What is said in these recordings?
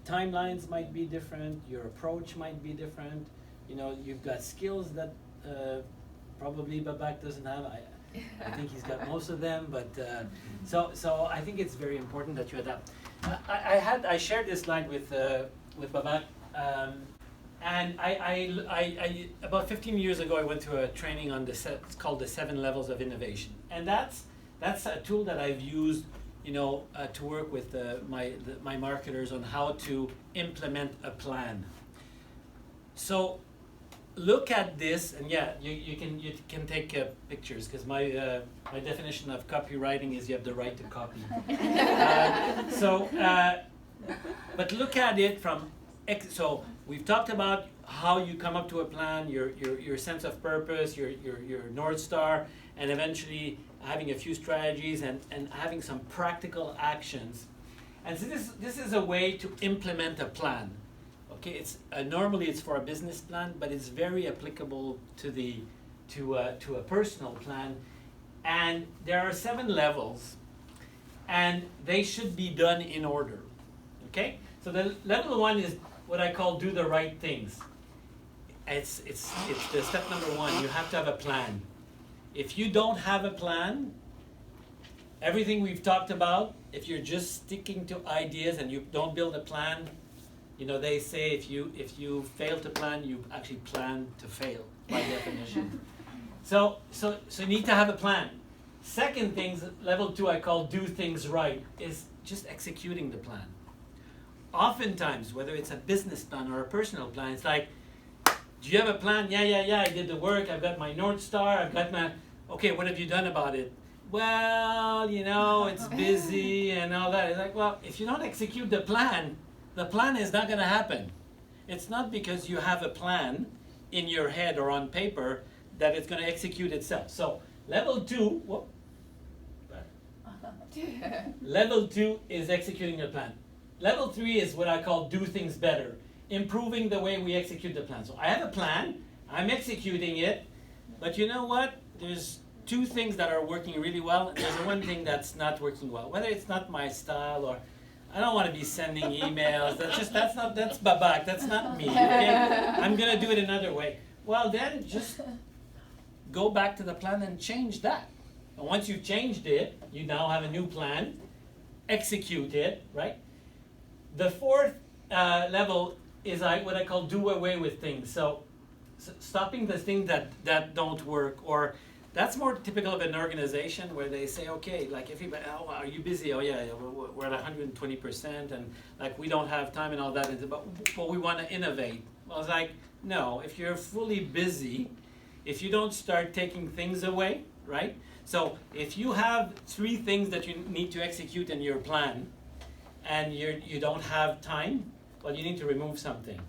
timelines might be different, your approach might be different. You know, you've got skills that probably Babak doesn't have. I think he's got most of them, but so I think it's very important that you adapt. I shared this slide with Babak, and I about 15 years ago I went to a training on it's called the 7 levels of innovation, and that's a tool that I've used, you know, to work with my marketers on how to implement a plan. So look at this, and yeah, you can take pictures, because my definition of copywriting is you have the right to copy. But look at it from so we've talked about how you come up to a plan, your sense of purpose, your North Star, and eventually having a few strategies and having some practical actions. And so this is a way to implement a plan. Okay, it's normally it's for a business plan, but it's very applicable to a personal plan. And there are 7 levels, and they should be done in order. Okay, so the level 1 is what I call do the right things. It's the step number 1. You have to have a plan. If you don't have a plan, everything we've talked about, if you're just sticking to ideas and you don't build a plan, you know, they say if you fail to plan, you actually plan to fail by definition. So you need to have a plan. Second thing, level 2, I call do things right, is just executing the plan. Oftentimes, whether it's a business plan or a personal plan, it's like, do you have a plan? Yeah, I did the work, I've got my North Star, I've got my, okay, what have you done about it? Well, you know, it's busy and all that. It's like, well, if you don't execute the plan is not going to happen. It's not because you have a plan in your head or on paper that it's going to execute itself. So level 2, level 2 is executing the plan. Level 3 is what I call do things better, improving the way we execute the plan. So I have a plan, I'm executing it, but you know what? There's 2 things that are working really well, and there's one thing that's not working well. Whether it's not my style, or I don't want to be sending emails. That's Babak. That's not me. Okay? I'm gonna do it another way. Well, then just go back to the plan and change that. And once you've changed it, you now have a new plan. Execute it, right? The 4th level is what I call do away with things. So stopping the things that don't work, or that's more typical of an organization where they say, okay, like if you, oh, are you busy? Oh yeah, we're at 120%, and like we don't have time and all that. But we want to innovate. Well, it's like, no, if you're fully busy, if you don't start taking things away, right? So if you have 3 things that you need to execute in your plan, and you don't have time, well, you need to remove something.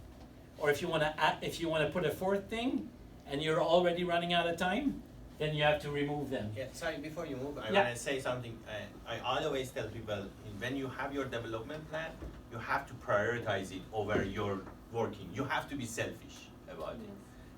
Or if you want to put a 4th thing, and you're already running out of time, then you have to remove them. Yeah, sorry, before you move, I want to say something. I always tell people, when you have your development plan, you have to prioritize it over your working. You have to be selfish about it.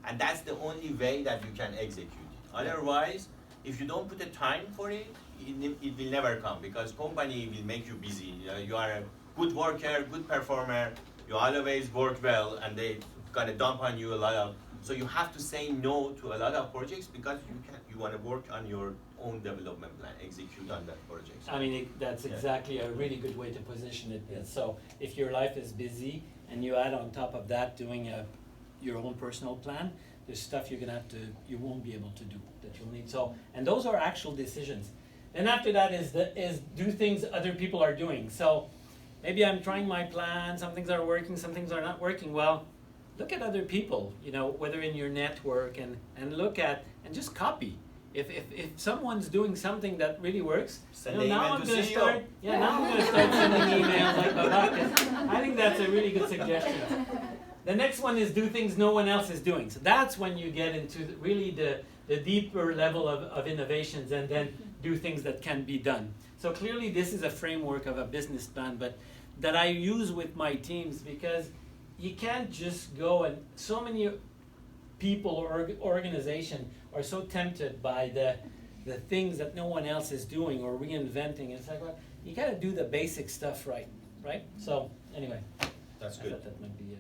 And that's the only way that you can execute it. Otherwise, if you don't put the time for it, it will never come, because company will make you busy. You are a good worker, good performer, you always work well, and they gonna dump on you a lot of. So you have to say no to a lot of projects, because you want to work on your own development plan, execute on that project. I mean, that's exactly a really good way to position it. Yeah. So if your life is busy and you add on top of that doing your own personal plan, there's stuff you won't be able to do that you'll need. So, and those are actual decisions. And after that is do things other people are doing. So maybe I'm trying my plan, some things are working, some things are not working well. Look at other people, you know, whether in your network, and look at, and just copy. If someone's doing something that really works, now I'm going to start sending emails like Babak. I think that's a really good suggestion. The next one is do things no one else is doing. So that's when you get into really the deeper level of innovations, and then do things that can be done. So clearly this is a framework of a business plan, but that I use with my teams, because you can't just go, and so many people or organization are so tempted by the things that no one else is doing or reinventing. It's like, well, you got to do the basic stuff right? So anyway. That's I good. thought that might be